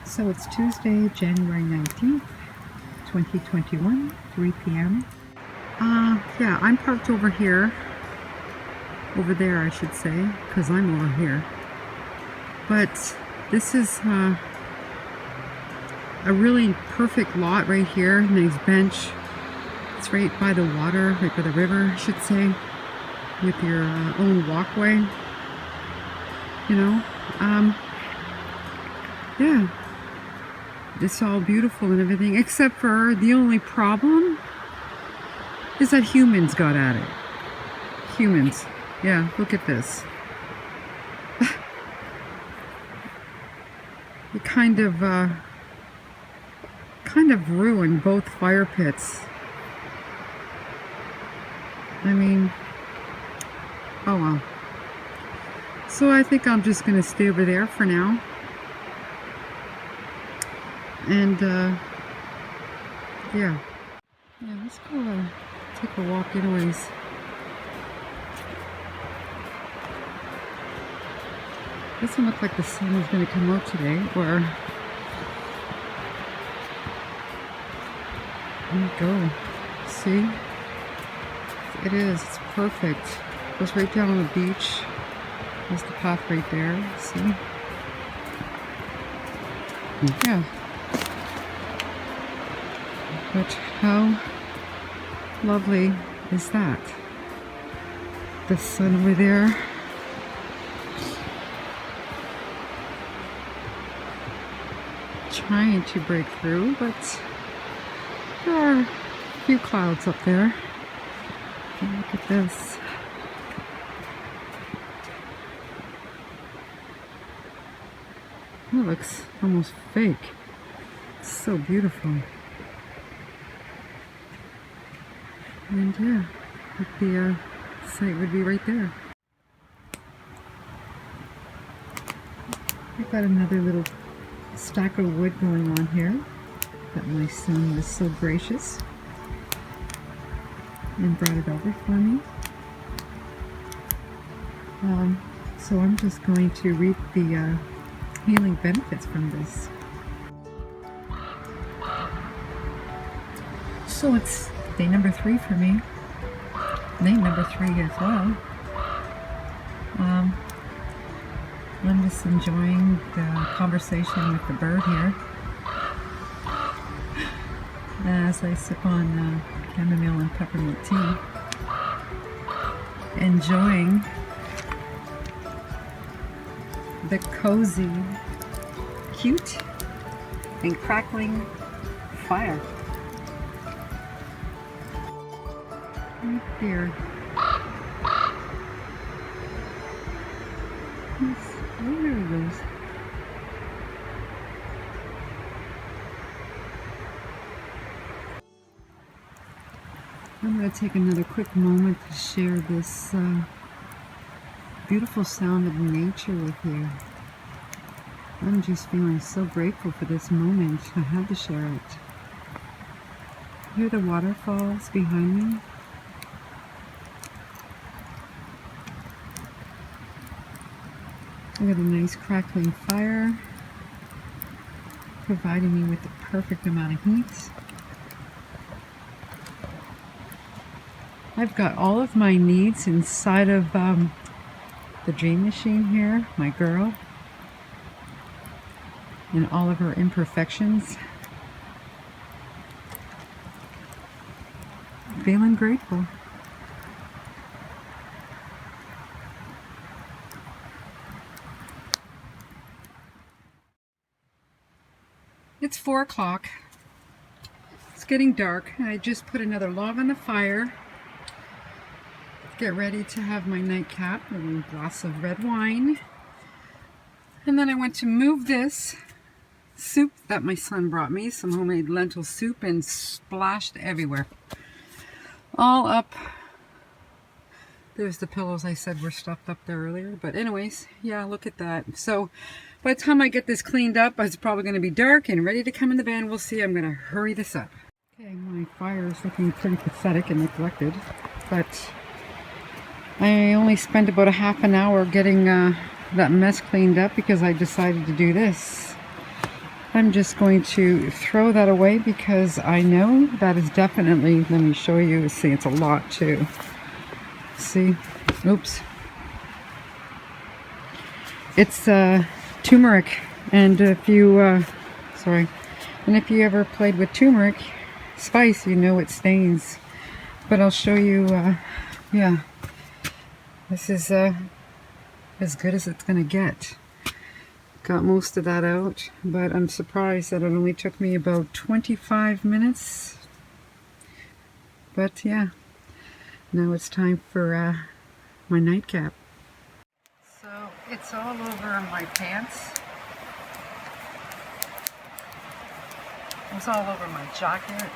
So it's Tuesday, January 19th, 2021, 3 p.m. Yeah, I'm parked over here. Over there, I should say, because I'm over here. But this is a really perfect lot right here. Nice bench. It's right by the water, right by the river, I should say, with your own walkway. You know, yeah. It's all beautiful and everything, except for the only problem is that humans got at it. Humans. Yeah, look at this. It kind of ruined both fire pits. I mean, oh well. So I think I'm just gonna stay over there for now. And yeah, let's go take a walk anyways. Doesn't look like the sun is going to come out today, or there you go. See, it is. It's perfect. It goes right down on the beach. There's the path right there. See, yeah. But how lovely is that? The sun over there. Trying to break through, but there are a few clouds up there. And look at this. It looks almost fake. It's so beautiful. And yeah, the site would be right there. I've got another little stack of wood going on here that my son was so gracious and brought it over for me. So I'm just going to reap the healing benefits from this. So it's day number 3 for me. Night number 3 as well. I'm just enjoying the conversation with the bird here as I sip on chamomile and peppermint tea. Enjoying the cozy, cute, and crackling fire. Right here. Yes. Oh, there he goes. I'm going to take another quick moment to share this beautiful sound of nature with you. I'm just feeling so grateful for this moment. I had to share it. Hear the waterfalls behind me? I got a nice crackling fire, providing me with the perfect amount of heat. I've got all of my needs inside of the dream machine here, my girl, and all of her imperfections. Feeling grateful. It's 4 o'clock. It's getting dark. I just put another log on the fire. Get ready to have my nightcap, a little glass of red wine. And then I went to move this soup that my son brought me, some homemade lentil soup, and splashed everywhere. All up. There's the pillows I said were stuffed up there earlier. But anyways, yeah, look at that. So by the time I get this cleaned up, it's probably going to be dark and ready to come in the van. We'll see. I'm going to hurry this up. Okay, my fire is looking pretty pathetic and neglected. But I only spent about a half an hour getting that mess cleaned up because I decided to do this. I'm just going to throw that away because I know that is definitely, let me show you, see it's a lot too. See, oops. It's turmeric, and if you, sorry, and if you ever played with turmeric spice, you know it stains. But I'll show you, yeah, this is as good as it's gonna get. Got most of that out, but I'm surprised that it only took me about 25 minutes. But yeah, now it's time for my nightcap. So it's all over my pants. It's all over my jacket.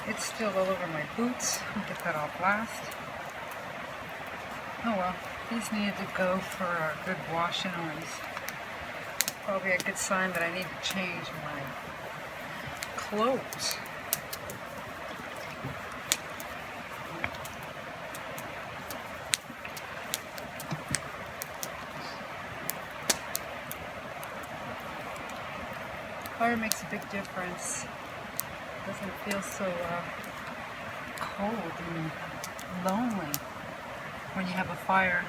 It's still all over my boots. I'll get that off last. Oh well, these needed to go for a good wash anyways. Probably a good sign that I need to change my clothes. Fire makes a big difference. Doesn't feel so cold and lonely when you have a fire.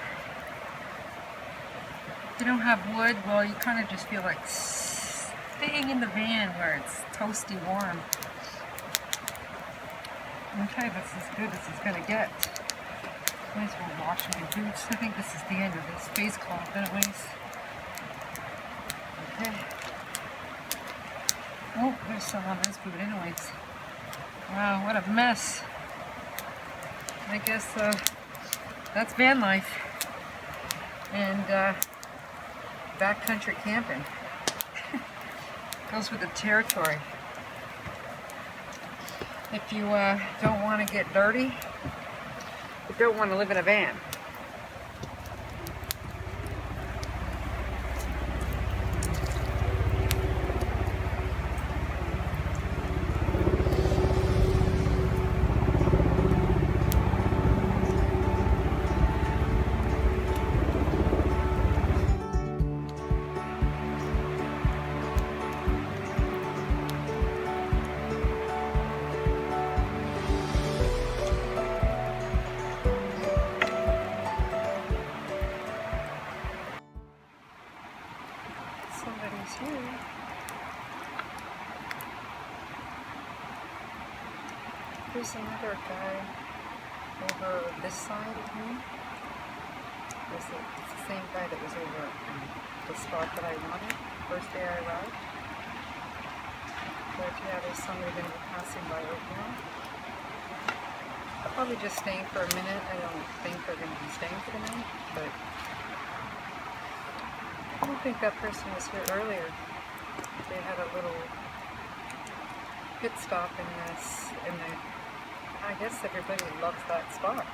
If you don't have wood, well, you kind of just feel like staying in the van where it's toasty warm. Okay, that's as good as it's going to get. Might as well wash my boots. I think this is the end of this face cloth anyways. Okay. Oh, there's some on this boot anyways. Wow, what a mess. I guess that's van life and backcountry camping. Goes with the territory. If you don't want to get dirty, you don't want to live in a van. Somebody's here. There's another guy over this side of me. It's the same guy that was over the spot that I wanted first day I arrived. But yeah, there's somebody going to be passing by right now. I'll probably just staying for a minute. I don't think they're going to be staying for the night, but I don't think that person was here earlier. They had a little pit stop in this, and I guess everybody loves that spot.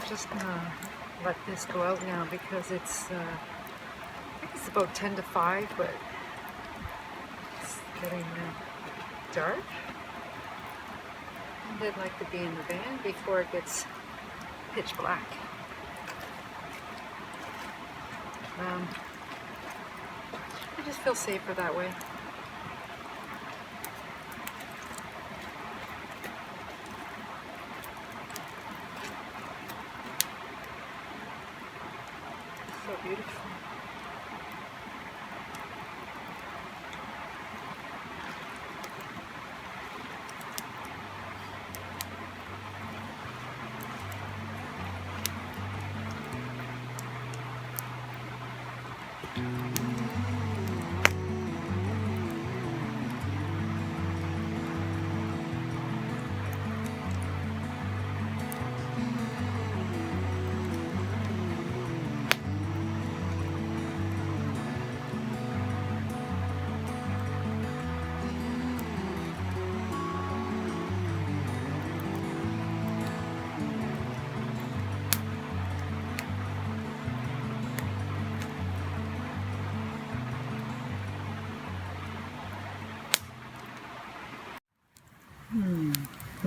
Just gonna let this go out now because it's I think it's about 10 to 5, but it's getting dark. And I'd like to be in the van before it gets pitch black. I just feel safer that way. So beautiful.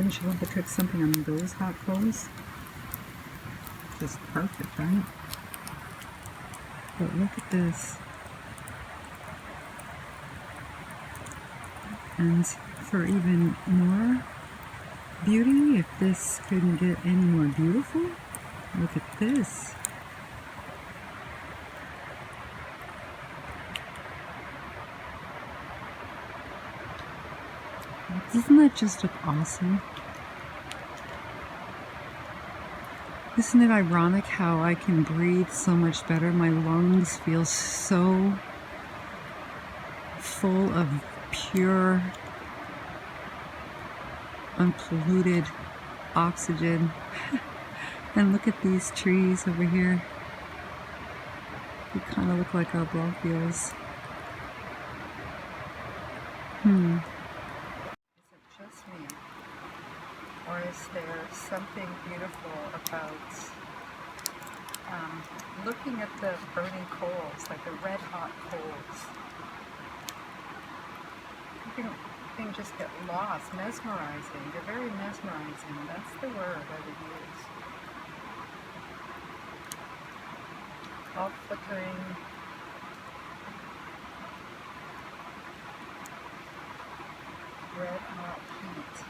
Wouldn't you love to cook something on those hot coals? Just perfect, right? But look at this. And for even more beauty, if this couldn't get any more beautiful, look at this. Doesn't that just look awesome? Isn't it ironic how I can breathe so much better? My lungs feel so full of pure, unpolluted oxygen. And look at these trees over here. They kind of look like our bronchioles. Is it just me? Or is there something beautiful about looking at the burning coals, like the red hot coals? You can just get lost, mesmerizing. They're very mesmerizing. That's the word I would use. All flickering. Red hot heat.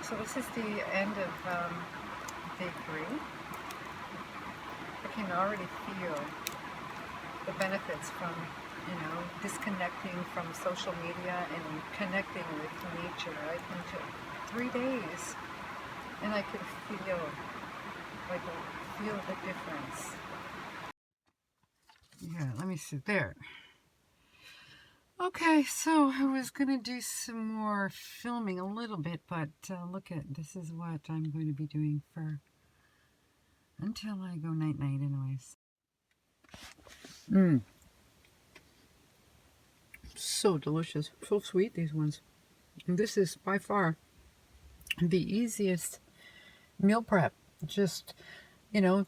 So this is the end of day 3. I can already feel the benefits from, disconnecting from social media and connecting with nature. I can take 3 days and I can feel the difference. Yeah, let me sit there. Okay, so I was going to do some more filming a little bit, but look at, this is what I'm going to be doing for until I go night-night anyways. So delicious, so sweet, these ones. And this is by far the easiest meal prep. Just,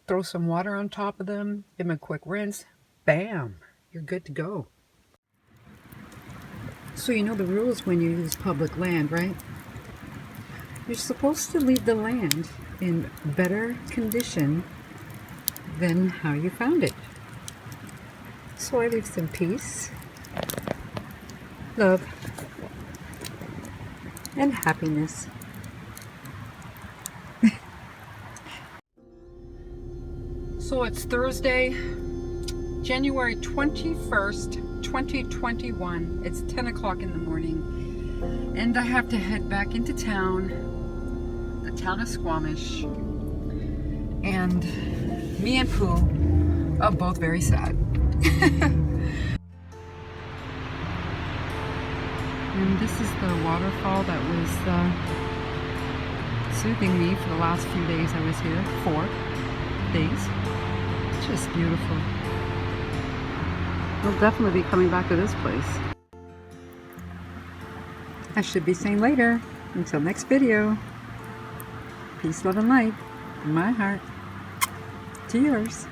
throw some water on top of them, give them a quick rinse, bam, you're good to go. So you know the rules when you use public land, right? You're supposed to leave the land in better condition than how you found it. So I leave some peace, love, and happiness. So it's Thursday, January 21st, 2021. It's 10 o'clock in the morning, and I have to head back into town, the town of Squamish, and me and Pooh are both very sad. And this is the waterfall that was soothing me for the last few days I was here. 4 days. It's just beautiful. We'll definitely be coming back to this place. I should be saying later. Until next video. Peace, love, and light from my heart to yours.